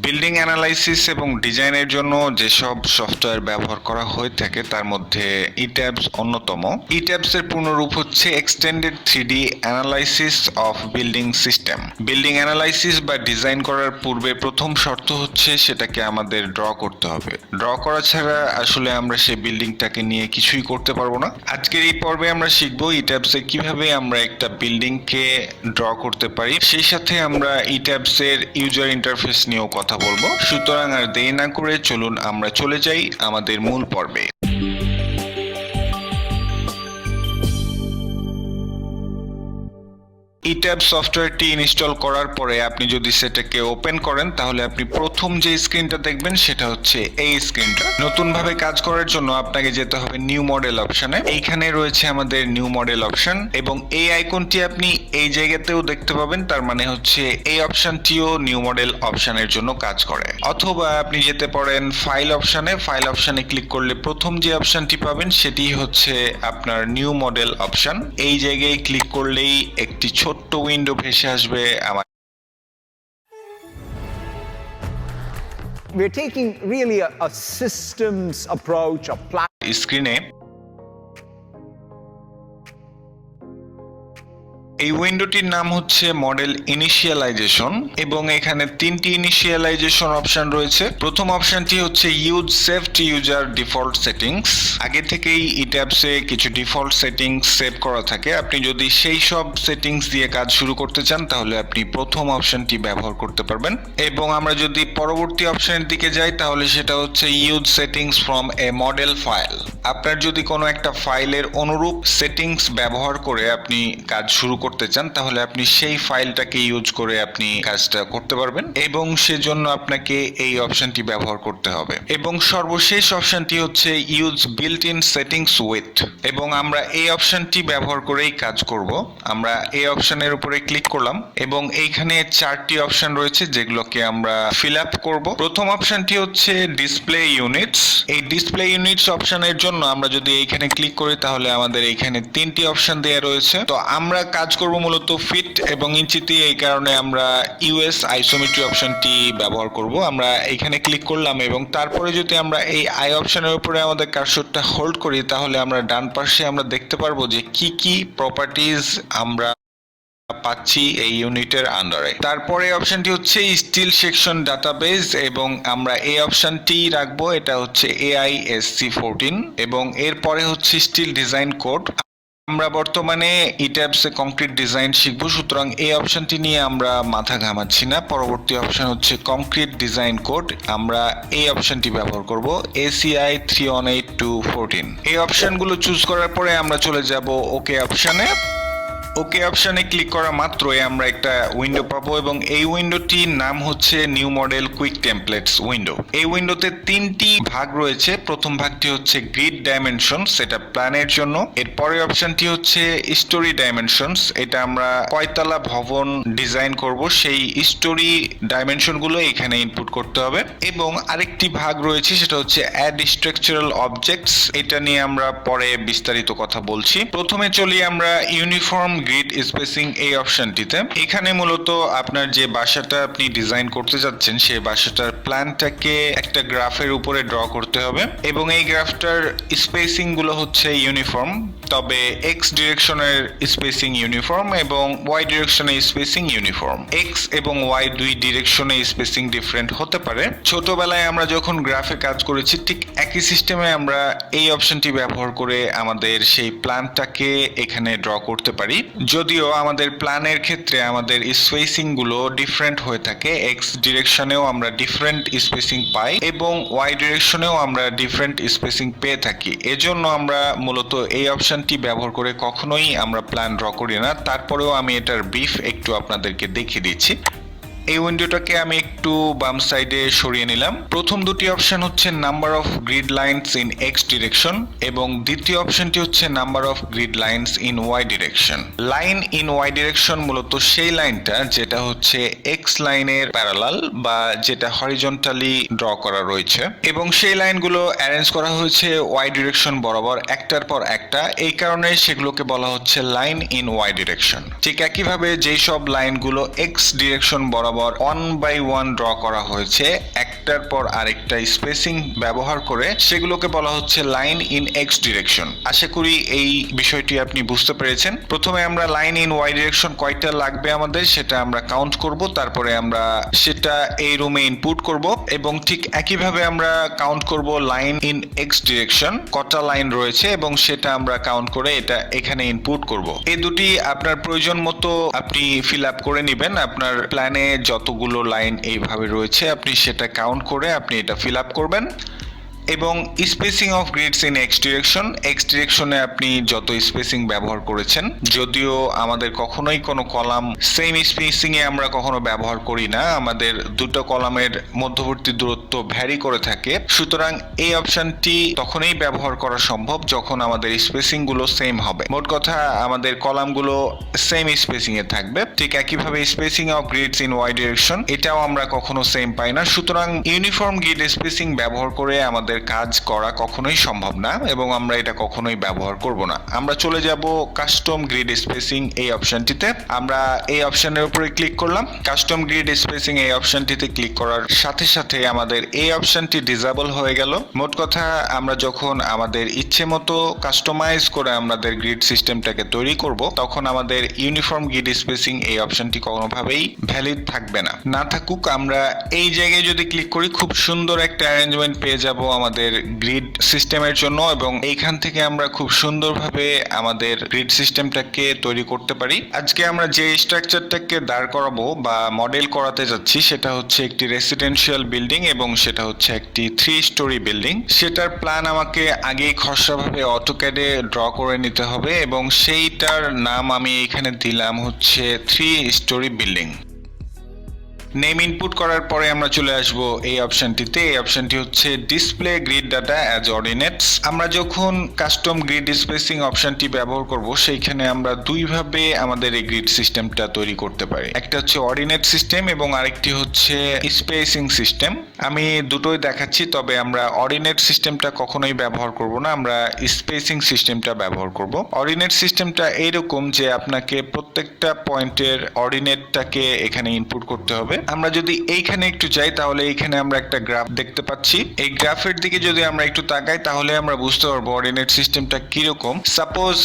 Building analysis এবং ডিজাইনের জন্য যেসব সফটওয়্যার ব্যবহার করা হয়ে থাকে তার মধ্যে ইট্যাবস অন্যতম। ইট্যাবস এর পূর্ণরূপ হচ্ছে extended 3D analysis of building system. Building analysis বা ডিজাইন করার পূর্বে প্রথম শর্ত হচ্ছে সেটাকে আমাদের ড্র করতে হবে। ড্র করা ছাড়া আসলে আমরা সেই বিল্ডিংটাকে নিয়ে কিছুই করতে পারবো না। আজকের এই পর্বে আমরা শিখবো ইট্যাবসে কিভাবে আমরা একটা বিল্ডিংকে ড্র করতে পারি, সেই সাথে আমরা ইট্যাবস এর ইউজার ইন্টারফেস নিয়েও কথা বলবো। সুতরাং আর দেরি না করে চলুন আমরা চলে যাই আমাদের মূল পর্বে। ইট্যাব সফটওয়্যারটি ইনস্টল করার পরে আপনি যদি সেটাকে ওপেন করেন তাহলে আপনি প্রথম যে স্ক্রিনটা দেখবেন সেটা হচ্ছে এই স্ক্রিনটা। নতুন ভাবে কাজ করার জন্য আপনাকে যেতে হবে নিউ মডেল অপশনে। এইখানে রয়েছে আমাদের নিউ মডেল অপশন এবং এই আইকনটি আপনি এই জায়গাতেও দেখতে পাবেন। তার মানে হচ্ছে এই অপশনটিও নিউ মডেল অপশনের জন্য কাজ করে। অথবা আপনি যেতে পারেন ফাইল অপশনে। ফাইল অপশনে ক্লিক করলে প্রথম যে অপশনটি পাবেন সেটি হচ্ছে আপনার নিউ মডেল অপশন। এই জায়গায় ক্লিক করলেই একটি ছোট্ট উইন্ডো ভেসে আসবে আমার। We're taking really a systems approach, a স্ক্রিনে এই উইন্ডোটির নাম হচ্ছে মডেল ইনিশিয়ালাইজেশন এবং এখানে তিনটি ইনিশিয়ালাইজেশন অপশন রয়েছে। প্রথম অপশনটি হচ্ছে use saved user default settings. আগে থেকেই ইট্যাবসে কিছু ডিফল্ট সেটিংস সেভ করা থাকে। আপনি যদি সেই সব সেটিংস দিয়ে কাজ শুরু করতে চান তাহলে আপনি প্রথম অপশনটি ব্যবহার করতে পারবেন। এবং আমরা যদি পরবর্তী অপশনের দিকে যাই তাহলে সেটা হচ্ছে use settings from a model file. আপনার যদি কোনো একটা ফাইলের অনুরূপ সেটিংস ব্যবহার করে আপনি কাজ শুরু করতে চান তাহলে আপনি সেই ফাইলটাকে ইউজ করে আপনি কাজটা করতে পারবেন এবং সেজন্য আপনাকে এই অপশনটি ব্যবহার করতে হবে। এবং সর্বশেষ অপশনটি হচ্ছে use built in settings with এবং আমরা এই অপশনটি ব্যবহার করেই কাজ করব। আমরা এই অপশনের উপরে ক্লিক করলাম এবং এইখানে চারটি অপশন রয়েছে যেগুলোকে আমরা ফিল আপ করব। প্রথম অপশনটি হচ্ছে ডিসপ্লে ইউনিটস। এই ডিসপ্লে ইউনিটস অপশনের জন্য আমরা যদি এইখানে ক্লিক করি তাহলে আমাদের এইখানে তিনটি অপশন দেয়া রয়েছে। তো আমরা কাজ করব মূলত ফিট এবং ইঞ্চিতে, এই কারণে আমরা ইউএস আইসোমেট্রি অপশনটি ব্যবহার করব। আমরা এখানে ক্লিক করলাম এবং তারপরে যদি আমরা এই আই অপশনের উপরে আমাদের কার্সরটা হোল্ড করি তাহলে আমরা ডান পাশে আমরা দেখতে পারবো যে কি কি প্রপার্টিজ আমরা পাচ্ছি এই ইউনিটের আন্ডারে। তারপরে অপশনটি হচ্ছে স্টিল সেকশন ডাটাবেস এবং আমরা এই অপশনটি রাখবো। এটা হচ্ছে AISC14 এবং এরপরে হচ্ছে স্টিল ডিজাইন কোড। আমরা বর্তমানে ইট্যাবসে কংক্রিট ডিজাইন শিখবো, সুতরাং এই অপশনটি নিয়ে আমরা মাথা ঘামাচ্ছি না। পরবর্তী অপশন হচ্ছে কংক্রিট ডিজাইন কোড। আমরা এই অপশনটি ব্যবহার করব ACI 318214। এই অপশনগুলো চুজ করার পরে আমরা চলে যাব ওকে অপশনে। ওকে অপশনে ক্লিক করা মাত্রই আমরা একটা উইন্ডো পাবো এবং এই উইন্ডোটির নাম হচ্ছে new model quick templates window. এই উইন্ডোতে তিনটি ভাগ রয়েছে। প্রথম ভাগটি হচ্ছে গ্রিড ডাইমেনশনস, এটা প্ল্যানের জন্য। এর পরের অপশনটি হচ্ছে স্টোরি ডাইমেনশনস, এটা আমরা কয়তলা ভবন ডিজাইন করব সেই স্টোরি ডাইমেনশন গুলো এখানে ইনপুট করতে হবে। এবং আরেকটি ভাগ রয়েছে সেটা হচ্ছে অ্যাড স্ট্রাকচারাল অবজেক্টস, এটা নিয়ে আমরা পরে বিস্তারিত কথা বলছি। প্রথমে চলি আমরা ইউনিফর্ম গ্রিড স্পেসিং এই অপশনটিতে। এখানে মূলত আপনার যে বাসাটা আপনি ডিজাইন করতে যাচ্ছেন সেই বাসাটার প্ল্যানটাকে একটা গ্রাফের উপরে ড্র করতে হবে এবং এই গ্রাফটার স্পেসিং গুলো হচ্ছে ইউনিফর্ম, তবে এক্স ডিরেকশনের স্পেসিং ইউনিফর্ম এবং ওয়াই ডিরেকশনের স্পেসিং ইউনিফর্ম। এক্স এবং ওয়াই দুই ডিরেকশনে স্পেসিং ডিফারেন্ট হতে পারে। ছোটবেলায় আমরা যখন গ্রাফে কাজ করেছি ঠিক একই সিস্টেমে আমরা এই অপশনটি ব্যবহার করে আমাদের সেই প্ল্যানটাকে এখানে ড্র করতে পারি। যদিও আমাদের প্ল্যানের ক্ষেত্রে আমাদের স্পেসিং গুলো ডিফারেন্ট হয়ে থাকে, এক্স ডিরেকশনেও আমরা ডিফারেন্ট স্পেসিং পাই এবং ওয়াই ডিরেকশনেও আমরা ডিফারেন্ট স্পেসিং পেয়ে থাকি। এজন্য আমরা মূলত এই অপশনটি ব্যবহার করে কখনোই আমরা প্ল্যান ড্র করি না। তারপরেও আমি এটার ব্রিফ একটু আপনাদেরকে দেখিয়ে দিচ্ছি। এই উইন্ডোটাকে আমি একটু বাম সাইডে সরিয়ে নিলাম। প্রথম দুটি অপশন হচ্ছে number of grid lines in X direction এবং দ্বিতীয় অপশনটি হচ্ছে number of grid lines in Y direction. Line in Y direction মূলত সেই লাইনটা যেটা হচ্ছে এক্স লাইনের প্যারালাল বা যেটা হরিজন্টালি ড্র করা রয়েছে এবং সেই লাইনগুলো অ্যারেঞ্জ করা হয়েছে ওয়াই ডিরেকশন বরাবর একটার পর একটা, এই কারণে সেগুলোকে বলা হচ্ছে লাইন ইন ওয়াই ডিরেকশন। ঠিক একইভাবে যেই সব লাইনগুলো এক্স ডিরেকশন বরাবর বরাবর 1/1 ড্র করা হয়েছে একটার পর আরেকটা স্পেসিং ব্যবহার করে, সেগুলোকে বলা হচ্ছে লাইন ইন এক্স ডিরেকশন। আশা করি এই বিষয়টি আপনি বুঝতে পেরেছেন। প্রথমে আমরা লাইন ইন ওয়াই ডিরেকশন কয়টা লাগবে আমাদের সেটা আমরা কাউন্ট করব, তারপরে আমরা সেটা এই রুমে ইনপুট করব এবং ঠিক একইভাবে আমরা কাউন্ট করব লাইন ইন এক্স ডিরেকশন কটা লাইন রয়েছে এবং সেটা আমরা কাউন্ট করে এটা এখানে ইনপুট করব। এই দুটি আপনার প্রয়োজন মতো আপনি ফিল আপ করে নেবেন। আপনার প্ল্যানে যতগুলো লাইন এইভাবে রয়েছে আপনি সেটা কাউন্ট করে আপনি এটা ফিল আপ করবেন। এবং spacing of grids in x ডিরেকশনে আপনি যত স্পেসিং ব্যবহার করেছেন, যদিও আমাদের কখনোই কোনো কলাম সেম স্পেসিং এ আমরা কখনো ব্যবহার করি না, আমাদের দুটো কলামের মধ্যবর্তী দূরত্ব ভ্যারি করে থাকে, সুতরাং এই অপশনটি তখনই ব্যবহার করা সম্ভব যখন আমাদের স্পেসিং গুলো সেম হবে। মোট কথা আমাদের কলামগুলো সেম স্পেসিং এ থাকবে। ঠিক একইভাবে spacing of grids in Y direction এটাও আমরা কখনো সেম পাই না, সুতরাং ইউনিফর্ম গ্রিড স্পেসিং ব্যবহার করে আমাদের কাজ করা কখনোই সম্ভব না এবং আমরা এটা কখনোই ব্যবহার করব না। আমরা চলে যাব কাস্টম গ্রিড স্পেসিং এই অপশনটিতে। আমরা এই অপশনের উপরে ক্লিক করলাম। কাস্টম গ্রিড স্পেসিং এই অপশনটিতে ক্লিক করার সাথে সাথে আমাদের এই অপশনটি ডিসেবল হয়ে গেল। মোট কথা আমরা যখন আমাদের ইচ্ছে মতো কাস্টমাইজ করে আমাদের গ্রিড সিস্টেমটাকে তৈরি করব, তখন আমাদের ইউনিফর্ম গ্রিড স্পেসিং এই অপশনটি কোনোভাবেই ভ্যালিড থাকবে না। না থাকুক, আমরা এই জায়গায় যদি ক্লিক করি খুব সুন্দর একটা অ্যারেঞ্জমেন্ট পেয়ে যাব আমাদের গ্রিড সিস্টেমের জন্য এবং এইখান থেকে আমরা খুব সুন্দরভাবে আমাদের গ্রিড সিস্টেমটাকে তৈরি করতে পারি। আজকে আমরা যে স্ট্রাকচারটাকে দাঁড় করাবো বা মডেল করাতে যাচ্ছি সেটা হচ্ছে একটি রেসিডেন্সিয়াল বিল্ডিং এবং সেটা হচ্ছে একটি 3 স্টোরি বিল্ডিং। সেটার প্ল্যান আমাকে আগেই খসড়াভাবে অটোক্যাডে ড্র করে নিতে হবে এবং সেইটার নাম আমি এখানে দিলাম হচ্ছে 3 স্টোরি বিল্ডিং। নেম ইনপুট করার পরে আমরা চলে আসব এই অপশনটিতে। এই অপশনটি হচ্ছে display grid data as ordinates. আমরা যখন কাস্টম গ্রিড স্পেসিং অপশনটি ব্যবহার করব সেইখানে আমরা দুইভাবে আমাদের এই গ্রিড সিস্টেমটা তৈরি করতে পারি। একটা হচ্ছে অর্ডিনেট সিস্টেম এবং আরেকটি হচ্ছে স্পেসিং সিস্টেম। আমি দুটোই দেখাচ্ছি, তবে আমরা অর্ডিনেট সিস্টেমটা কখনোই ব্যবহার করব না, আমরা স্পেসিং সিস্টেমটা ব্যবহার করব। অর্ডিনেট সিস্টেমটা এইরকম যে আপনাকে প্রত্যেকটা পয়েন্টের অর্ডিনেটটাকে এখানে ইনপুট করতে হবে। আমরা যদি এইখানে একটু যাই তাহলে এইখানে আমরা একটা গ্রাফ দেখতে পাচ্ছি। এই গ্রাফের দিকে যদি আমরা একটু তাকাই তাহলে আমরা বুঝতে পারবো অর্ডিনেট সিস্টেমটা কিরকম। সাপোজ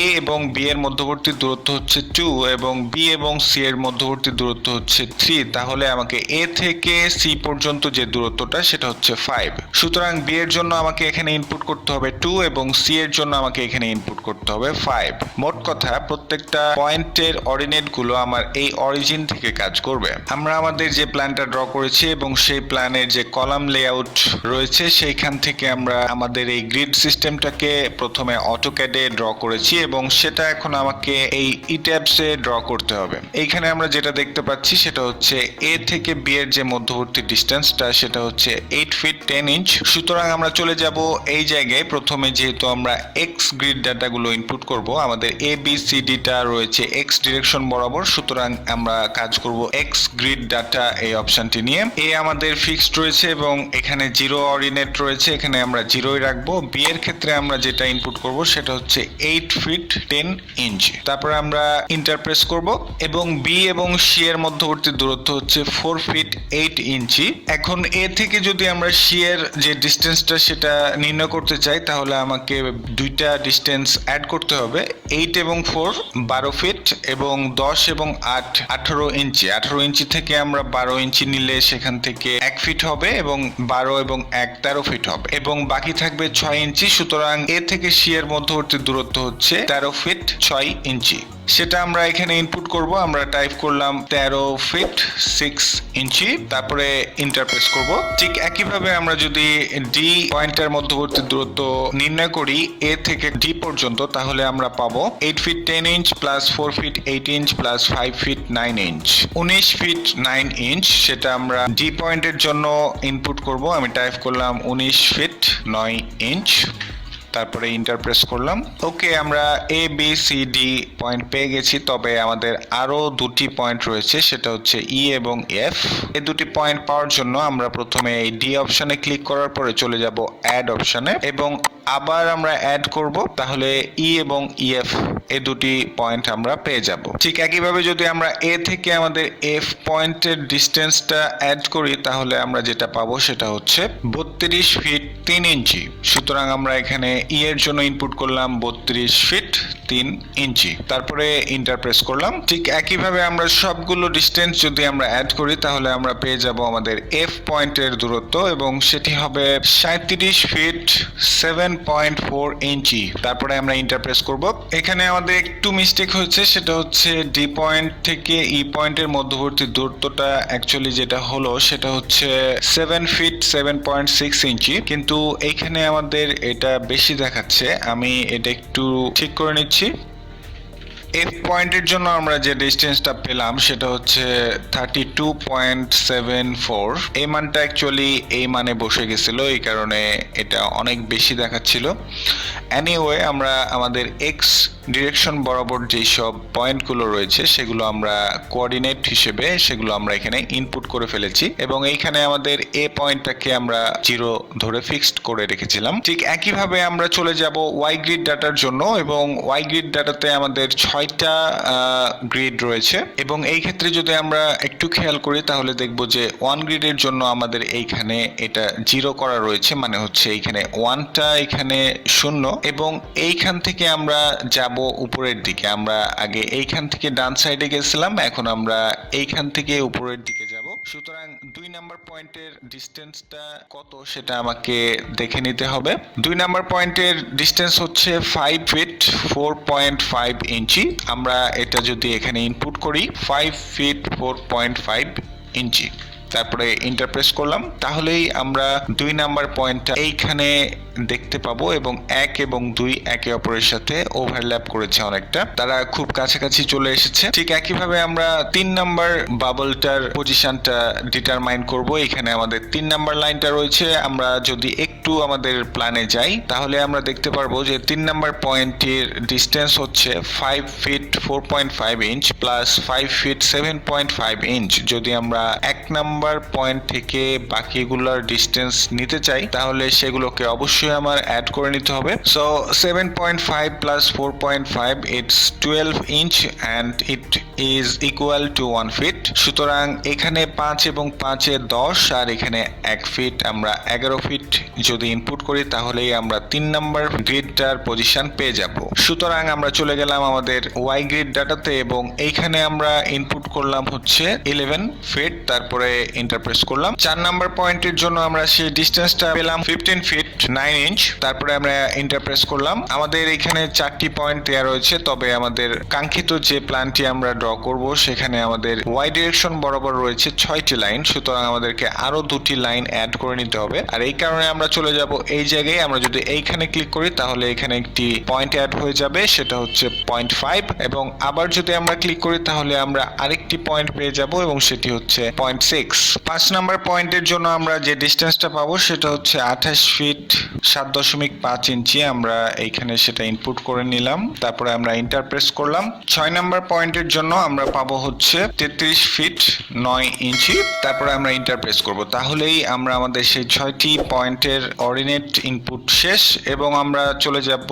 এ এবং বি এর মধ্যবর্তী দূরত্ব হচ্ছে 2 এবং বি এবং সি এর মধ্যবর্তী দূরত্ব হচ্ছে 3, তাহলে আমাকে এ থেকে সি পর্যন্ত যে দূরত্বটা সেটা হচ্ছে 5। সুতরাং বি এর জন্য আমাকে এখানে ইনপুট করতে হবে 2 এবং সি এর জন্য আমাকে এখানে ইনপুট করতে হবে 5। মোট কথা প্রত্যেকটা পয়েন্টের অর্ডিনেট গুলো আমার এই অরিজিন থেকে কাজ করবে। আমরা আমাদের যে প্ল্যানটা ড্র করেছি এবং সেই প্ল্যানের যে কলাম লেআউট রয়েছে সেইখান থেকে আমরা আমাদের এই গ্রিড সিস্টেমটাকে প্রথমে অটোক্যাডে ড্র করেছি এবং সেটা এখন আমাকে এই ইট্যাবসে ড্র করতে হবে। এইখানে আমরা যেটা দেখতে পাচ্ছি সেটা হচ্ছে এ থেকে বি এর যে মধ্যবর্তী ডিস্টেন্সটা সেটা হচ্ছে 8 ফিট 10 ইঞ্চ। সুতরাং আমরা চলে যাব এই জায়গায়। প্রথমে যেহেতু আমরা এক্স গ্রিড ডাটাগুলো ইনপুট করব, আমাদের এ বি সি ডিটা রয়েছে এক্স ডিরেকশন বরাবর, সুতরাং আমরা কাজ করব এক্স গ্রিড ডাটা এই অপশনটি নিয়ে। এ আমাদের ফিক্সড রয়েছে এবং এখানে 0 অর্ডিনেট রয়েছে, এখানে আমরা 0ই রাখবো। বি এর ক্ষেত্রে আমরা যেটা ইনপুট করব সেটা হচ্ছে 8 ফিট 10 ইঞ্চ। তারপরে আমরা ইন্টারপ্রেস করব এবং বি এবং সি এর মধ্যবর্তী দূরত্ব হচ্ছে 4 ফিট 8 ইঞ্চি। এখন এ থেকে যদি আমরা সি এর যে ডিস্টেন্সটা সেটা নির্ণয় করতে চাই তাহলে আমাকে দুইটা ডিস্টেন্স অ্যাড করতে হবে। 8 এবং 4 12 ফিট এবং 10 এবং 8 18 ইঞ্চি। 18 ইঞ্চি থেকে আমরা 12 ইঞ্চি নিলে সেখান থেকে 1 ফিট হবে এবং 12 এবং 1 13 ফিট হবে এবং বাকি থাকবে 6 ইঞ্চি। সুতরাং এ থেকে সি এর মধ্যবর্তী দূরত্ব হচ্ছে 13 ফিট 6 ইঞ্চি। সেটা আমরা এখানে ইনপুট করব। আমরা টাইপ করলাম 13 ফিট 6 ইঞ্চি, তারপরে ইন্টারপ্রেস করব। ঠিক একইভাবে আমরা যদি ডি পয়েন্টের মধ্যবর্তী দূরত্ব নির্ণয় করি এ থেকে ডি পর্যন্ত, তাহলে আমরা পাবো 8 feet 10 inch plus 4 feet 8 inch plus 5 feet 9 inch, 19 feet 9 inch. সেটা আমরা ডি পয়েন্টের জন্য ইনপুট করব। আমি টাইপ করলাম 19 ফিট 9 ইঞ্চ, তারপরে ইন্টারপ্রেস করলাম। ওকে, আমরা এ বি সি ডি পয়েন্ট পেয়ে গেছি, তবে আমাদের আরো দুটি পয়েন্ট রয়েছে, সেটা হচ্ছে ই এবং এফ। এই দুটি পয়েন্ট পাওয়ার জন্য আমরা প্রথমে এই ডি অপশনে ক্লিক করার পরে চলে যাব অ্যাড অপশনে এবং আবার আমরা অ্যাড করব, তাহলে ই এবং ইএফ এই দুটি পয়েন্ট আমরা পেয়ে যাব। ঠিক একইভাবে যদি আমরা এ থেকে আমাদের এফ পয়েন্টের ডিস্টেন্সটা অ্যাড করি, তাহলে আমরা যেটা পাবো সেটা হচ্ছে 32 ফিট 3 ইঞ্চি। সুতরাং আমরা এখানে ই এর জন্য ইনপুট করলাম 32 ফিট 3 ইঞ্চি, তারপরে ইন্টার প্রেস করলাম। ঠিক একইভাবে আমরা সবগুলো ডিস্টেন্স যদি আমরা অ্যাড করি, তাহলে আমরা পেয়ে যাব আমাদের এফ পয়েন্টের দূরত্ব, এবং সেটি হবে 37 ফিট 7.4 ইঞ্চি। তারপরে আমরা ইন্টার প্রেস করব। এখানে আমাদের একটু মিস্টেক হয়েছে, সেটা হচ্ছে ডি পয়েন্ট থেকে ই পয়েন্টের মধ্যবর্তী দূরত্বটা অ্যাকচুয়ালি যেটা হলো সেটা হচ্ছে 7 ফিট 7.6 ইঞ্চি, কিন্তু এইখানে আমাদের এটা বেশি দেখাচ্ছে। আমি এটা একটু ঠিক করে নিচ্ছি। এফ পয়েন্টের জন্য আমরা যে ডিস্টেন্সটা পেলাম সেটা হচ্ছে 32.74। এই মানটা অ্যাকচুয়ালি এই মানে বসে গেছিল, এই কারণে এটা অনেক বেশি দেখাচ্ছিল। এনিওয়ে, আমরা আমাদের এক্স ডিরেকশন বরাবর যেই সব পয়েন্টগুলো রয়েছে সেগুলো আমরা কোঅর্ডিনেট হিসেবে সেগুলো আমরা এখানে ইনপুট করে ফেলেছি, এবং এইখানে আমাদের এ পয়েন্টটাকে আমরা 0 ধরে ফিক্সড করে রেখেছিলাম। ঠিক একইভাবে আমরা চলে যাব ওয়াই গ্রিড ডাটার জন্য, এবং ওয়াই গ্রিড ডাটাতে আমাদের 6টা গ্রিড রয়েছে, এবং এই ক্ষেত্রে যদি আমরা একটু খেয়াল করি তাহলে দেখব যে 1 গ্রিডের জন্য আমাদের এইখানে এটা 0 করা রয়েছে, মানে হচ্ছে এইখানে 1টা এখানে 0, এবং এইখান থেকে আমরা যাব উপরের দিকে। আমরা আগে এইখান থেকে ডান সাইডে গেছিলাম, এখন আমরা এইখান থেকে উপরের দিকে যাব। সুতরাং 2 নাম্বার পয়েন্টের ডিস্টেন্সটা কত সেটা আমাকে দেখে নিতে হবে। 2 নাম্বার পয়েন্টের ডিস্টেন্স হচ্ছে 5 ফিট 4.5 ইঞ্চি। আমরা এটা যদি এখানে ইনপুট করি 5 ফিট 4.5 ইঞ্চি, তারপরে ইন্টার প্রেস করলাম, তাহলেই আমরা 2 নাম্বার পয়েন্টটা এইখানে দেখতে পাবো, এবং 1 এবং 2 একে অপরের সাথে ওভারল্যাপ করেছে অনেকটা, তারা খুব কাছাকাছি চলে এসেছে। ঠিক একইভাবে আমরা 3 নাম্বার বাবলটার পজিশনটা ডিটারমাইন করব। এখানে আমাদের 3 নাম্বার লাইনটা রয়েছে। আমরা যদি একটু আমাদের প্ল্যানে যাই তাহলে আমরা দেখতে পারবো যে 3 নাম্বার পয়েন্টের ডিস্টেন্স হচ্ছে 5 feet 4.5 inch plus 5 feet 7.5 inch. যদি আমরা 1 নাম্বার পয়েন্ট থেকে বাকিগুলোর ডিস্টেন্স নিতে চাই তাহলে সেগুলোকে অবশ্যই আমার অ্যাড করে নিতে হবে। So 7.5 plus 4.5 it's 12 inch and it is equal to 1 feet. সুতরাং এখানে 5 এবং 5 এ 10, আর এখানে 1 ফিট, আমরা 11 ফিট যদি ইনপুট করি তাহলেই আমরা 3 নাম্বার গ্রিডটার পজিশন পেয়ে যাব। সুতরাং আমরা চলে গেলাম আমাদের ওয়াই গ্রিড ডাটাতে, এবং এইখানে আমরা ইনপুট করলাম হচ্ছে 11 ফিট, তারপরে ইন্টার প্রেস করলাম। 4 নাম্বার পয়েন্টের জন্য আমরা সেই ডিস্টেন্সটা পেলাম 15 ফিট 9 ইঞ্চ, তারপরে আমরা ইন্টার প্রেস করলাম। আমাদের এখানে 4টি পয়েন্ট দেওয়া রয়েছে, তবে আমাদের কাঙ্ক্ষিত যে প্ল্যানটি আমরা ড্র করব সেখানে আমাদের ওয়াই ডিরেকশন বরাবর রয়েছে 6টি লাইন, সুতরাং আমাদেরকে আরো 2টি লাইন অ্যাড করে নিতে হবে। আর এই কারণে আমরা চলে যাব এই জায়গায়। আমরা যদি এইখানে ক্লিক করি তাহলে এখানে একটি পয়েন্ট অ্যাড হয়ে যাবে, সেটা হচ্ছে 0.5, এবং আবার যদি আমরা ক্লিক করি তাহলে আমরা আরেকটি পয়েন্ট পেয়ে যাব, এবং সেটি হচ্ছে 0.6। 5 নাম্বার পয়েন্টের জন্য আমরা যে ডিস্টেন্সটা পাবো সেটা হচ্ছে 28 ফিট 7.5 ইঞ্চি। আমরা এইখানে সেটা ইনপুট করে নিলাম, তারপরে আমরা ইন্টার প্রেস করলাম। 6 নাম্বার পয়েন্টের জন্য আমরা পাবো হচ্ছে 33 ফিট 9 ইঞ্চি, তারপরে আমরা ইন্টার প্রেস করব। তাহলেই আমরা আমাদের সেই 6টি পয়েন্টের অর্ডিনেট ইনপুট শেষ, এবং আমরা চলে যাব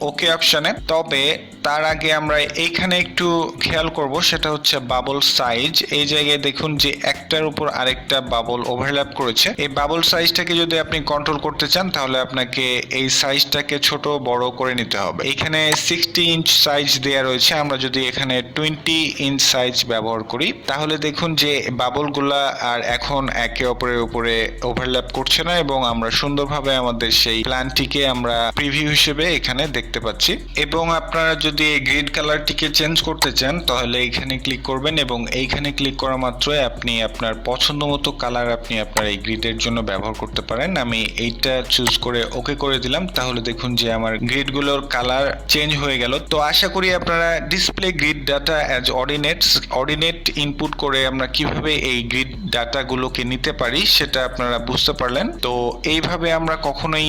ওকে অপশনে। তবে তার আগে আমরা এইখানে একটু খেয়াল করব, সেটা হচ্ছে বাবল সাইজ। এই জায়গায় দেখুন যে একটার উপর আরেকটা বাবল ওভারল্যাপ করেছে। এই বাবল সাইজটাকে যদি আপনি কন্ট্রোল করতে চান তাহলে আপনাকে এই সাইজটাকে ছোট বড় করে নিতে হবে। এখানে 60 ইঞ্চ সাইজ দেয়া রয়েছে, আমরা যদি এখানে 20 ইঞ্চ সাইজ ব্যবহার করি তাহলে দেখুন যে বাবলগুলা আর এখন একে অপরের উপরে ওভারল্যাপ করছে না, এবং আমরা সুন্দরভাবে আমাদের সেই প্ল্যানটিকে আমরা প্রিভিউ হিসেবে এখানে দেখতে পাচ্ছি। এবং আপনারা যদি এই গ্রিড কালারটিকে চেঞ্জ করতে চান তাহলে এখানে ক্লিক করবেন, এবং এইখানে ক্লিক করা মাত্রই আপনি আপনার পছন্দ মতো কালার আপনি আপনার এই গ্রিডের জন্য ব্যবহার করতে পারেন। আমি এইটা চুজ করে ওকে করে দিলাম, তাহলে দেখুন যে আমার গ্রিডগুলোর কালার চেঞ্জ হয়ে গেল। তো আশা করি আপনারা display grid data as ordinate input করে আমরা কিভাবে এই গ্রিড ডাটাগুলোকে নিতে পারি সেটা আপনারা বুঝতে পারলেন। তো এইভাবে আমরা কখনোই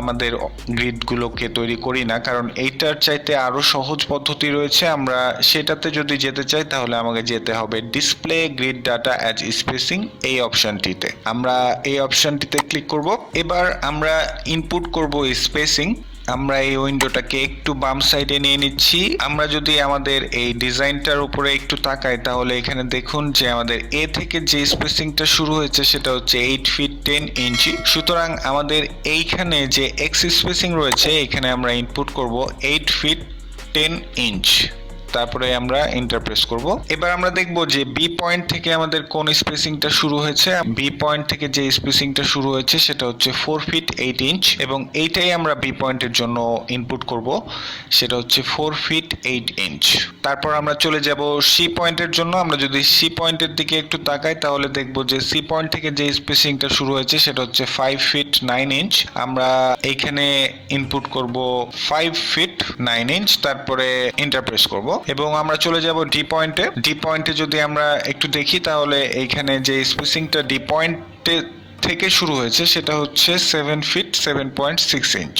আমাদের গ্রিডগুলোকে তৈরি করি না, কারণ এইটার চাইতে আরো সহজ পদ্ধতি রয়েছে। আমরা সেটাতে যদি যেতে চাই তাহলে আমাকে যেতে হবে display grid data as large spacing এই অপশনটিতে। আমরা এই অপশনটিতে ক্লিক করব। এবার আমরা ইনপুট করব স্পেসিং। আমরা এই উইন্ডোটাকে একটু বাম সাইডে নিয়ে নিচ্ছি। আমরা যদি আমাদের এই ডিজাইনটার উপরে একটু তাকাই তাহলে এখানে দেখুন যে আমাদের এ থেকে যে স্পেসিংটা শুরু হয়েছে সেটা হচ্ছে 8 ফিট 10 ইঞ্চি। সুতরাং আমাদের এইখানে যে এক্স স্পেসিং রয়েছে এখানে আমরা ইনপুট করব 8 ফিট 10 ইঞ্চ। তারপরে আমরা এন্টার প্রেস করব। এবার আমরা দেখব যে বি পয়েন্ট থেকে আমাদের কোন স্পেসিংটা শুরু হয়েছে। বি পয়েন্ট থেকে যে স্পেসিংটা শুরু হয়েছে সেটা হচ্ছে 4 ফিট 8 ইঞ্চ এবং এইটাই আমরা বি পয়েন্টের জন্য ইনপুট করব, সেটা হচ্ছে 4 ফিট 8 ইঞ্চ। তারপর আমরা চলে যাব সি পয়েন্টের জন্য। আমরা যদি সি পয়েন্টের দিকে একটু তাকাই তাহলে দেখব যে সি পয়েন্ট থেকে যে স্পেসিংটা শুরু হয়েছে সেটা হচ্ছে 5 ফিট 9 ইঞ্চ। আমরা এইখানে ইনপুট করব 5 ফিট 9 ইঞ্চ, তারপরে এন্টার প্রেস করব এবং আমরা চলে যাব ডি পয়েন্টে। ডি পয়েন্টে যদি আমরা একটু দেখি তাহলে এইখানে যে স্পেসিংটা ডি পয়েন্টে থেকে শুরু হয়েছে সেটা হচ্ছে 7 ফিট 7.6 ইঞ্চ।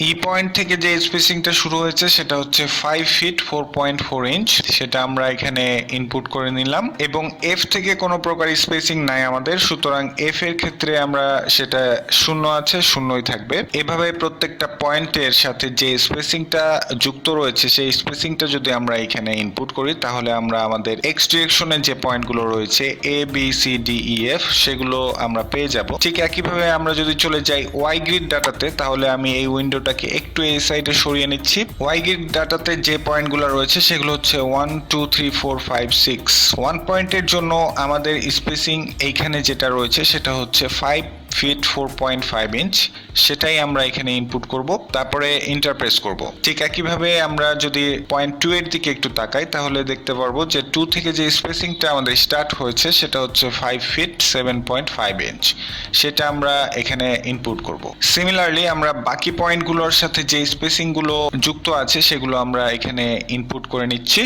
ই পয়েন্ট থেকে যে স্পেসিংটা শুরু হয়েছে সেটা হচ্ছে 5 ফিট 4.4 ইঞ্চ, সেটা আমরা এখানে ইনপুট করে নিলাম এবং এফ থেকে কোনো প্রকার স্পেসিং নাই আমাদের, সুতরাং এফ এর ক্ষেত্রে আমরা সেটা শূন্য আছে, শূন্যই থাকবে। এভাবে প্রত্যেকটা পয়েন্টের সাথে যে স্পেসিংটা যুক্ত রয়েছে সেই স্পেসিংটা যদি আমরা এখানে ইনপুট করি তাহলে আমরা আমাদের এক্স ডিরেকশনে যে পয়েন্টগুলো রয়েছে A B C D E F সেগুলো আমরা পেয়ে যাব। ঠিক একইভাবে আমরা যদি চলে যাই ওয়াই গ্রিড ডাটাতে তাহলে আমি এই উইন্ডোটাকে একটু এই সাইডে সরিয়ে নিচ্ছি। ওয়াই গ্রিড ডাটাতে যে পয়েন্টগুলো রয়েছে সেগুলো হচ্ছে 1 2 3 4 5 6। 1 পয়েন্টের জন্য আমাদের স্পেসিং এইখানে যেটা রয়েছে সেটা হচ্ছে 5 ফিট 4.5 ইঞ্চ, সেটাই আমরা এখানে ইনপুট করব, তারপরে এন্টার প্রেস করব। ঠিক একইভাবে আমরা যদি পয়েন্ট 2 এর দিকে একটু তাকাই তাহলে দেখতে পারবো যে 2 থেকে যে স্পেসিংটা আমাদের স্টার্ট হয়েছে সেটা হচ্ছে 5 ফিট 7.5 ইঞ্চ, সেটা আমরা এখানে ইনপুট করব। সিমিলারলি আমরা বাকি পয়েন্টগুলোর সাথে যে স্পেসিংগুলো যুক্ত আছে সেগুলো আমরা এখানে ইনপুট করে নিচ্ছি।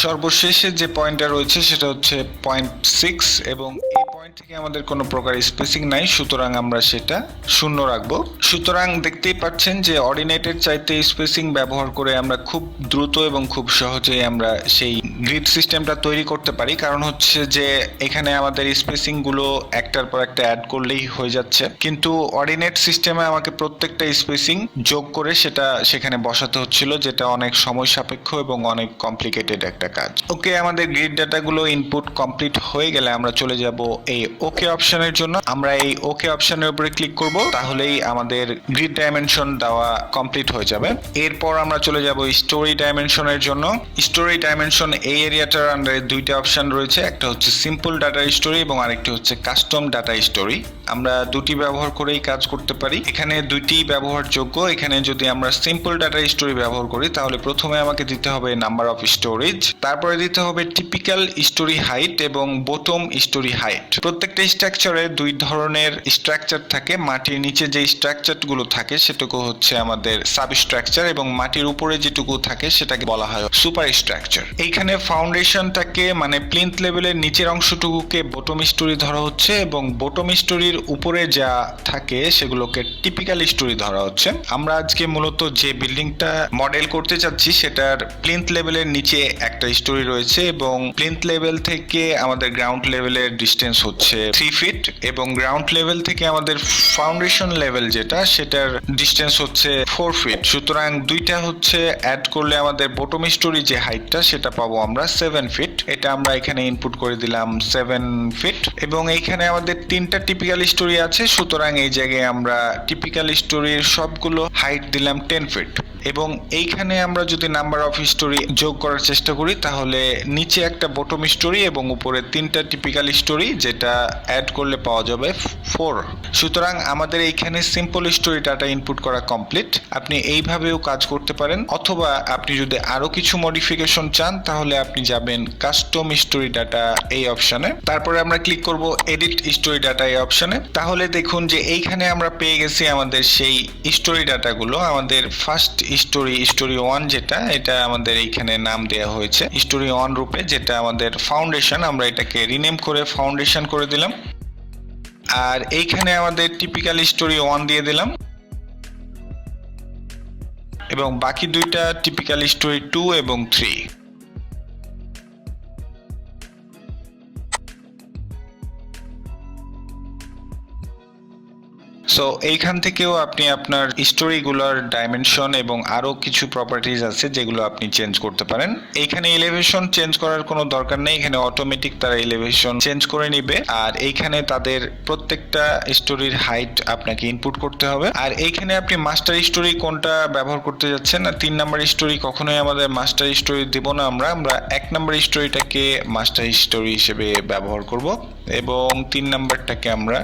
সর্বশেষে যে পয়েন্টটা রয়েছে সেটা হচ্ছে পয়েন্ট 6 এবং এই পয়েন্ট থেকে আমাদের কোনো প্রকার স্পেসিং নাই, সুতরাং আমরা সেটা শূন্য রাখবো। সুতরাং দেখতেই পাচ্ছেন যে অর্ডিনেটের চাইতে স্পেসিং ব্যবহার করে আমরা খুব দ্রুত এবং খুব সহজেই আমরা সেই গ্রিড সিস্টেমটা তৈরি করতে পারি, কারণ হচ্ছে যে এখানে আমাদের স্পেসিং গুলো একটার পর একটা অ্যাড করলেই হয়ে যাচ্ছে, কিন্তু অর্ডিনেট সিস্টেমে আমাকে প্রত্যেকটা স্পেসিং যোগ করে সেটা সেখানে বসাতে হচ্ছিল, যেটা অনেক সময় সাপেক্ষ এবং অনেক কমপ্লিকেটেড একটা কাজ। ওকে, আমাদের গ্রিড ডাটাগুলো ইনপুট কমপ্লিট হয়ে গেলে আমরা চলে যাব এই ওকে অপশনের জন্য। আমরা এই ওকে অপশনের উপরে ক্লিক করব, তাহলেই আমাদের গ্রিড ডাইমেনশন দেওয়া কমপ্লিট হয়ে যাবে। এরপর আমরা চলে যাব স্টোরি ডাইমেনশনের জন্য। স্টোরি ডাইমেনশন এই এরিয়াটার আন্ডারে দুইটা অপশন রয়েছে, একটা হচ্ছে সিম্পল ডাটা স্টোরি এবং আরেকটি হচ্ছে কাস্টম ডাটা স্টোরি। আমরা দুটি ব্যবহার করেই কাজ করতে পারি, এখানে দুইটি ব্যবহারযোগ্য। এখানে যদি আমরা সিম্পল ডাটা স্টোরি ব্যবহার করি তাহলে প্রথমে আমাকে দিতে হবে নাম্বার অফ স্টোরেজ, তারপরে দিতে হবে টিপিক্যাল স্টোরি হাইট এবং বটম স্টোরি হাইট। প্রত্যেকটা স্ট্রাকচারে দুই ধরনের স্ট্রাকচার থাকে। মাটির নিচে যে স্ট্রাকচারগুলো থাকে সেটুকু হচ্ছে আমাদের সাব স্ট্রাকচার এবং মাটির উপরে যেটুকু থাকে সেটাকে বলা হয় সুপার স্ট্রাকচার। এইখানে ফাউন্ডেশনটাকে মানে প্লিন্থ লেভেলের নিচের অংশটুকুকে বটম স্টোরি ধরা হচ্ছে এবং বটম স্টোরির উপরে যা থাকে সেগুলোকে টিপিক্যাল স্টোরি ধরা হচ্ছে। আমরা আজকে মূলত যে বিল্ডিংটা মডেল করতে চাচ্ছি সেটার প্লিন্থ লেভেলের নিচে একটা স্টোরি রয়েছে এবং প্লিন্থ লেভেল থেকে আমাদের গ্রাউন্ড লেভেলের ডিস্টেন্স হচ্ছে 3 ফিট এবং গ্রাউন্ড লেভেল থেকে আমাদের ফাউন্ডেশন লেভেল যেটা সেটার ডিস্টেন্স হচ্ছে 4 ফিট। সুতরাং দুইটা হচ্ছে অ্যাড করলে আমাদের বটম স্টোরি যে হাইটটা সেটা পাবো আমরা 7 ফিট। এটা আমরা এখানে ইনপুট করে দিলাম 7 ফিট এবং এইখানে আমাদের তিনটা টিপিক্যাল স্টোরি আছে, সুতরাং এই জায়গায় আমরা টিপিক্যাল স্টোরির সবগুলো হাইট দিলাম 10 ফিট এবং এইখানে আমরা যদি নাম্বার অফ স্টোরি যোগ করার চেষ্টা করি তাহলে নিচে একটা বটম স্টোরি এবং উপরে তিনটা টিপিক্যাল স্টোরি, যেটা অ্যাড করলে পাওয়া যাবে 4। সুতরাং আমাদের এইখানে সিম্পল স্টোরি ডাটা ইনপুট করা কমপ্লিট। আপনি এইভাবেও কাজ করতে পারেন, অথবা আপনি যদি আরো কিছু মডিফিকেশন চান তাহলে আপনি যাবেন কাস্টম স্টোরি ডাটা এই অপশনে, তারপরে আমরা ক্লিক করব এডিট স্টোরি ডাটা এই অপশনে। তাহলে দেখুন যে এইখানে আমরা পেয়ে গেছি আমাদের সেই স্টোরি ডাটাগুলো। আমাদের ফার্স্ট স্টোরি 1 যেটা, এটা আমাদের এইখানে নাম দেওয়া হয়েছে স্টোরি 1 রূপে, যেটা আমাদের ফাউন্ডেশন। আমরা এটাকে রিনেম করে ফাউন্ডেশন করে দিলাম আর এইখানে আমাদের টিপিক্যাল স্টোরি 1 দিয়ে দিলাম। এবং বাকি দুইটা টিপিক্যাল স্টোরি 2 এবং 3। সো এইখান থেকেও আপনি আপনার স্টোরিগুলোর ডাইমেনশন এবং আরো কিছু প্রপার্টিজ আছে যেগুলো আপনি চেঞ্জ করতে পারেন। এইখানে এলিভেশন চেঞ্জ করার কোনো দরকার নেই, এখানে অটোমেটিক তারা এলিভেশন চেঞ্জ করে নিবে। আর এইখানে তাদের প্রত্যেকটা স্টোরির হাইট আপনাকে ইনপুট করতে হবে। আর এইখানে আপনি মাস্টার স্টোরি কোনটা ব্যবহার করতে যাচ্ছেন না, 3 নাম্বার স্টোরি কখনোই আমাদের মাস্টার স্টোরি দেব না, আমরা 1 নাম্বার স্টোরিটাকে মাস্টার স্টোরি হিসেবে ব্যবহার করব এবং 3 নাম্বারটাকে আমরা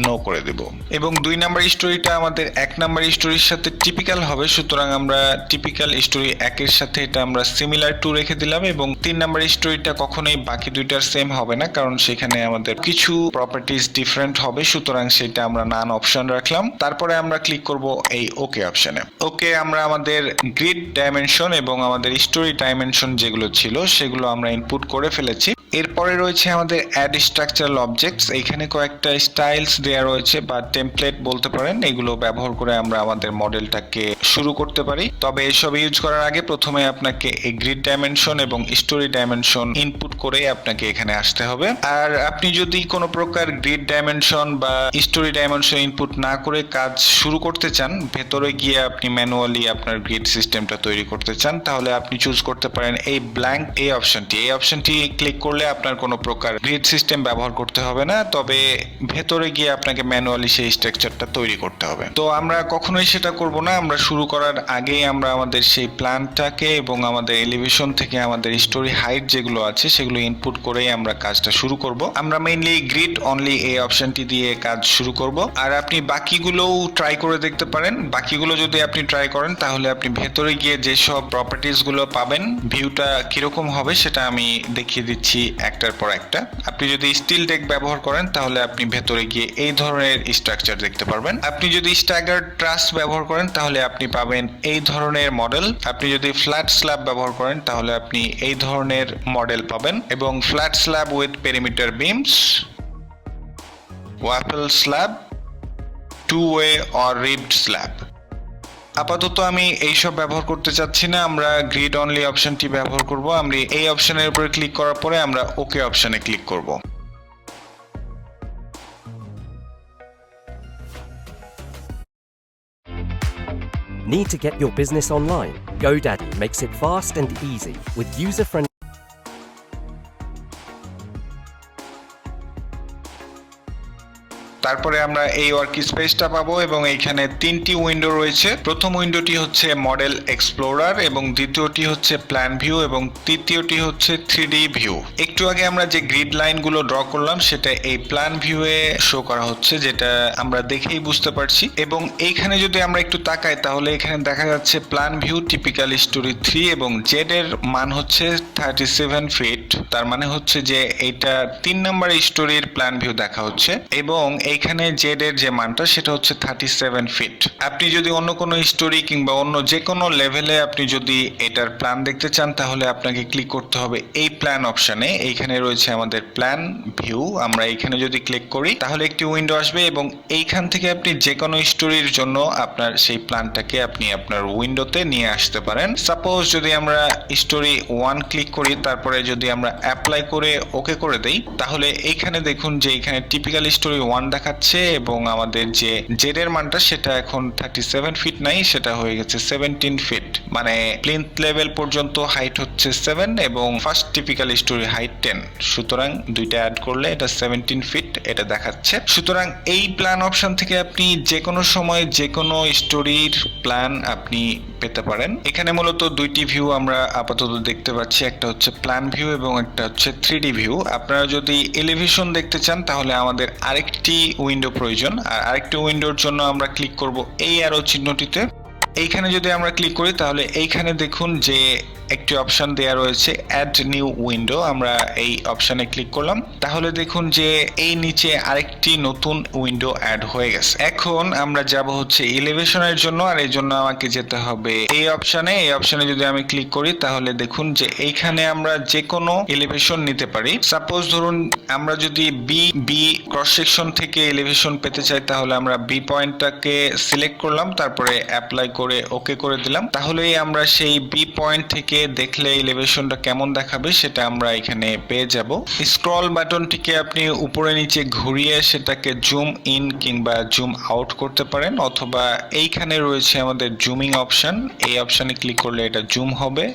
নো করে দেব। এবং 2 নাম্বার স্টোরিটা আমাদের 1 নাম্বার স্টোরির সাথে টিপিক্যাল হবে, সুতরাং আমরা টিপিক্যাল স্টোরি 1 এর সাথে এটা আমরা সিমিলার টু রেখে দিলাম। এবং 3 নাম্বার স্টোরিটা কখনোই বাকি দুইটার সেম হবে না, কারণ সেখানে আমাদের কিছু প্রপার্টিজ ডিফারেন্ট হবে, সুতরাং সেটা আমরা নান অপশন রাখলাম। তারপরে আমরা ক্লিক করব এই ওকে অপশনে। ওকে, আমরা আমাদের গ্রিড ডাইমেনশন এবং আমাদের স্টোরি ডাইমেনশন যেগুলো ছিল সেগুলো আমরা ইনপুট করে ফেলেছি। এরপরে রয়েছে আমাদের অ্যাড স্ট্রাকচারাল অবজেক্টস। এইখানে কয়েকটা স্টাইলস দেওয়া রয়েছে বা টেমপ্লেট বলতে পারেন, এগুলো ব্যবহার করে আমরা আমাদের মডেলটাকে শুরু করতে পারি। তবে এসব ইউজ করার আগে প্রথমে আপনাকে এই গ্রিড ডাইমেনশন এবং স্টোরি ডাইমেনশন ইনপুট করে আপনাকে এখানে আসতে হবে। আর আপনি যদি কোনো প্রকার গ্রিড ডাইমেনশন বা স্টোরি ডাইমেনশন ইনপুট না করে কাজ শুরু করতে চান, ভেতরে গিয়ে আপনি ম্যানুয়ালি আপনার গ্রিড সিস্টেমটা তৈরি করতে চান, তাহলে আপনি চুজ করতে পারেন এই ব্ল্যাঙ্ক এই অপশনটি ক্লিক করলে আপনার কোনো প্রকার গ্রিড সিস্টেম ব্যবহার করতে হবে না, তবে ভেতরে গিয়ে আপনাকে ম্যানুয়ালি সেই স্ট্রাকচারটা তৈরি করতে হবে। তো আমরা কখনোই সেটা করব না, আমরা শুরু করার আগেই আমরা আমাদের সেই প্ল্যানটাকে এবং আমাদের এলিভেশন থেকে আমাদের স্টোরি হাইট যেগুলো আছে সেগুলো ইনপুট করেই আমরা কাজটা শুরু করব। আমরা মেইনলি গ্রিড অনলি এই অপশনটি দিয়ে কাজ শুরু করব। আর আপনি বাকিগুলোও ট্রাই করে দেখতে পারেন। বাকিগুলো যদি আপনি ট্রাই করেন তাহলে আপনি ভেতরে গিয়ে যেসব প্রপার্টিজ গুলো পাবেন, ভিউটা কিরকম হবে সেটা আমি দেখিয়ে দিচ্ছি একটার পর একটা। আপনি যদি স্টিল ডেক ব্যবহার করেন তাহলে আপনি ভেতরে গিয়ে এই ধরনের স্ট্রাকচার দেখতে পারবেন। আপনি যদি স্ট্যাগার্ড ট্রাস ব্যবহার করেন তাহলে আপনি পাবেন এই ধরনের মডেল। আপনি যদি ফ্ল্যাট স্ল্যাব ব্যবহার করেন তাহলে আপনি এই ধরনের মডেল পাবেন। এবং flat slab with perimeter beams, waffle slab, two way or ribbed slab. আপাতত আমি এইসব ব্যবহার করতে চাচ্ছি না, আমরা গ্রিড অনলি অপশনটি ব্যবহার করব। আমরা এই অপশনের উপরে ক্লিক করার পরে আমরা ওকে অপশনে ক্লিক করব। Need to get your business online? GoDaddy makes it fast and easy with user-friendly তারপরে আমরা এই ওয়ার্ক স্পেসটা পাবো এবং এইখানে 3টি উইন্ডো রয়েছে। প্রথম উইন্ডোটি হচ্ছে মডেল এক্সপ্লোরার এবং দ্বিতীয়টি হচ্ছে প্ল্যান ভিউ এবং তৃতীয়টি হচ্ছে 3D ভিউ। একটু আগে আমরা যে গ্রিড লাইনগুলো ড্র করলাম সেটা এই প্ল্যান ভিউয়ে শো করা হচ্ছে, যেটা আমরা দেখেই বুঝতে পারছি। এবং এইখানে যদি আমরা একটু তাকাই তাহলে এখানে দেখা যাচ্ছে প্ল্যান ভিউ টিপিক্যাল স্টোরি 3 এবং জেড এর মান হচ্ছে 37 ফিট। তার মানে হচ্ছে যে এইটা 3 নাম্বার স্টোরির প্ল্যান ভিউ দেখা হচ্ছে এবং এইখানে জেড এর যে মানটা সেটা হচ্ছে 37 ফিট। আপনি যদি অন্য কোনো স্টোরি কিংবা অন্য যে কোনো লেভেলে আপনি যদি এটার প্ল্যান দেখতে চান তাহলে আপনাকে ক্লিক করতে হবে এই প্ল্যান অপশনে। এইখানে রয়েছে আমাদের প্ল্যান ভিউ। আমরা এইখানে যদি ক্লিক করি তাহলে একটি উইন্ডো আসবে এবং এইখান থেকে আপনি যে কোনো স্টোরির জন্য আপনার সেই প্ল্যানটাকে আপনি আপনার উইন্ডোতে নিয়ে আসতে পারেন। সাপোজ যদি আমরা স্টোরি 1 ক্লিক করি, তারপরে যদি আমরা অ্যাপ্লাই করে ওকে করে দেই, তাহলে এইখানে দেখুন যে এখানে টিপিক্যাল স্টোরি 1 দেখাচ্ছে এবং আমাদের যে জেড এর মানটা সেটা এখন 37 ফিট নাই, সেটা হয়ে গেছে 17 ফিট। মানে প্লিন্থ লেভেল পর্যন্ত হাইট হচ্ছে 7 এবং ফার্স্ট টিপিক্যাল স্টোরি হাইট 10। সুতরাং দুইটা অ্যাড করলে এটা 17 ফিট এটা দেখাচ্ছে। সুতরাং এই প্ল্যান অপশন থেকে আপনি যে কোনো সময় যে কোনো স্টোরির প্ল্যান আপনি পেতে পারেন। এখানে মূলত দুইটি ভিউ আমরা আপাতত দেখতে পাচ্ছি, একটা হচ্ছে প্ল্যান ভিউ এবং একটা হচ্ছে 3D ভিউ। আপনারা যদি এলিভেশন দেখতে চান তাহলে আমাদের আরেকটি উইন্ডো প্রয়োজন, আর আরেকটি উইন্ডোর জন্য আমরা ক্লিক করব এই অ্যারো চিহ্নটিতে। এইখানে যদি আমরা ক্লিক করি তাহলে এইখানে দেখুন যে একটি অপশন দেয়া রয়েছে অ্যাড নিউ উইন্ডো, আমরা এই অপশনে ক্লিক করলাম। তাহলে দেখুন যে এই নিচে আরেকটি নতুন উইন্ডো অ্যাড হয়ে গেছে। এখন আমরা যাব হচ্ছে এলিভেশনের জন্য, আর এই জন্য আমাকে যেতে হবে এই অপশনে। এই অপশনে যদি আমি ক্লিক করি তাহলে দেখুন যে এইখানে আমরা যে কোনো এলিভেশন নিতে পারি। সাপোজ ধরুন আমরা যদি বি ক্রস সেকশন থেকে এলিভেশন পেতে চাই, তাহলে আমরা বি পয়েন্টটাকে সিলেক্ট করলাম, তারপরে অ্যাপ্লাই করে ওকে করে দিলাম। তাহলেই আমরা সেই বি পয়েন্ট থেকে দেখলে এলিভেশনটা কেমন দেখাবে সেটা আমরা এখানে পেয়ে যাব। স্ক্রল বাটনটিকে আপনি উপরে নিচে ঘুরিয়ে সেটাকে জুম ইন কিংবা জুম আউট করতে পারেন, অথবা এইখানে রয়েছে আমাদের জুমিং অপশন, এই অপশনে ক্লিক করলে এটা জুম হবে,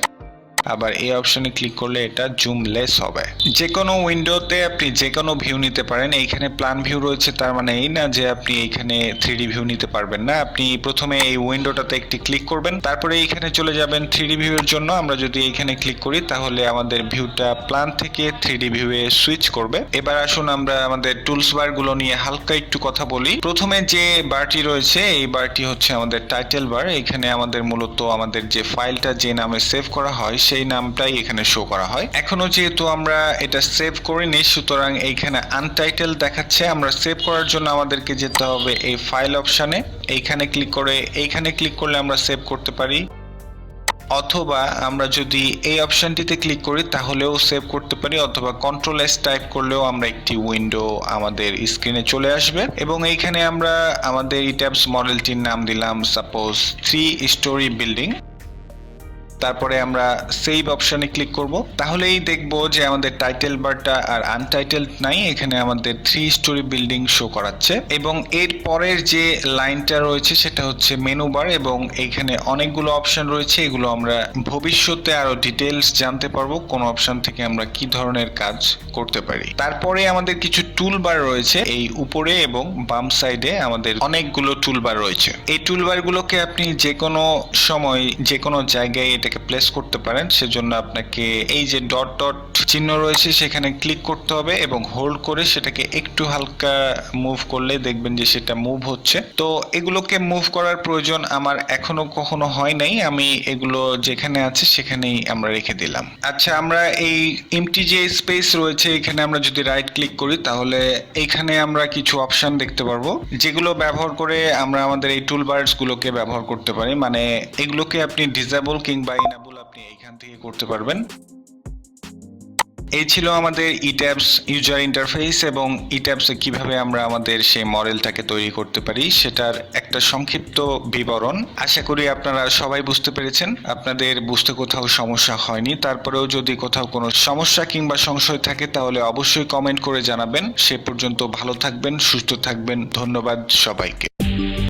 আবার এই অপশনে ক্লিক করলে এটা জুম লেস হবে। যে কোনো উইন্ডোতে আপনি যে কোনো ভিউ নিতে পারেন। এইখানে প্ল্যান ভিউ রয়েছে, তার মানে এই না যে আপনি এইখানে 3D ভিউ নিতে পারবেন না। আপনি প্রথমে এই উইন্ডোটাতে একটি ক্লিক করবেন, তারপরে এইখানে চলে যাবেন 3D ভিউয়ের জন্য। আমরা যদি এইখানে ক্লিক করি তাহলে আমাদের ভিউটা প্ল্যান থেকে 3D ভিউয়ে সুইচ করবে। এবার আসুন আমরা আমাদের টুলস বার গুলো নিয়ে হালকা একটু কথা বলি। প্রথমে যে বারটি রয়েছে এই বারটি হচ্ছে আমাদের টাইটেল বার। এখানে আমাদের মূলত আমাদের যে ফাইলটা যে নামে সেভ করা হয় সেই নামটাই এখানে শো করা হয়। এখনো যেহেতু আমরা এটা সেভ করিনি, সুতরাং এইখানে আনটাইটেল দেখাচ্ছে। আমরা সেভ করার জন্য আমাদেরকে যেতে হবে এই ফাইল অপশনে, এইখানে ক্লিক করলে আমরা সেভ করতে পারি, অথবা আমরা যদি এই অপশনটিতে ক্লিক করি তাহলেও সেভ করতে পারি, অথবা কন্ট্রোল এস টাইপ করলেও আমরা একটি উইন্ডো আমাদের স্ক্রিনে চলে আসবে। এবং এইখানে আমরা আমাদের ইট্যাবস মডেলটির নাম দিলাম সাপোজ 3 স্টোরি বিল্ডিং। তারপরে আমরা সেভ অপশনে ক্লিক করব, তাহলেই দেখব যে আমাদের টাইটেল বারটা আর আনটাইটেলড নাই, এখানে আমাদের 3 স্টোরি বিল্ডিং শো করাচ্ছে। এবং এর পরের যে লাইনটা রয়েছে সেটা হচ্ছে মেনু বার, এবং এইখানে অনেকগুলো অপশন রয়েছে। এগুলো আমরা ভবিষ্যতে আরো ডিটেইলস জানতে পারবো কোন অপশন থেকে আমরা কি ধরনের কাজ করতে পারি। তারপরে আমাদের কিছু টুল বার রয়েছে, এই উপরে এবং বাম সাইডে আমাদের অনেকগুলো টুল বার রয়েছে। এই টুল বার গুলোকে আপনি যে কোনো সময় যে কোনো জায়গায় এটাকে প্লেস করতে পারেন। সেজন্য আপনাকে এই যে ডট ডট চিহ্ন রয়েছে সেখানে ক্লিক করতে হবে এবং হোল্ড করে সেটাকে একটু হালকা মুভ করলে দেখবেন যে সেটা মুভ হচ্ছে। তো এগুলোকে মুভ করার প্রয়োজন আমার এখনো কখনো হয় নাই, আমি এগুলো যেখানে আছে সেখানেই আমরা রেখে দিলাম। আচ্ছা, আমরা এই এমটি যে স্পেস রয়েছে এখানে আমরা যদি রাইট ক্লিক করি তাহলে এখানে আমরা কিছু অপশন দেখতে পারবো, যেগুলো ব্যবহার করে আমরা আমাদের এই টুলবারস গুলোকে ব্যবহার করতে পারি। মানে এগুলোকে আপনি ডিসেবল কিংবা ইনেবল আপনি এইখান থেকে করতে পারবেন। এই ছিল আমাদের ইট্যাবস ইউজার ইন্টারফেস, এবং ইট্যাবসে কিভাবে আমরা আমাদের সেই মডেলটাকে তৈরি করতে পারি সেটার একটা সংক্ষিপ্ত বিবরণ। আশা করি আপনারা সবাই বুঝতে পেরেছেন। আপনাদের বুঝতে কোথাও সমস্যা হয়নি, তারপরেও যদি কোথাও কোনো সমস্যা কিংবা সংশয় থাকে তাহলে অবশ্যই কমেন্ট করে জানাবেন। সে পর্যন্ত ভালো থাকবেন, সুস্থ থাকবেন। ধন্যবাদ সবাইকে।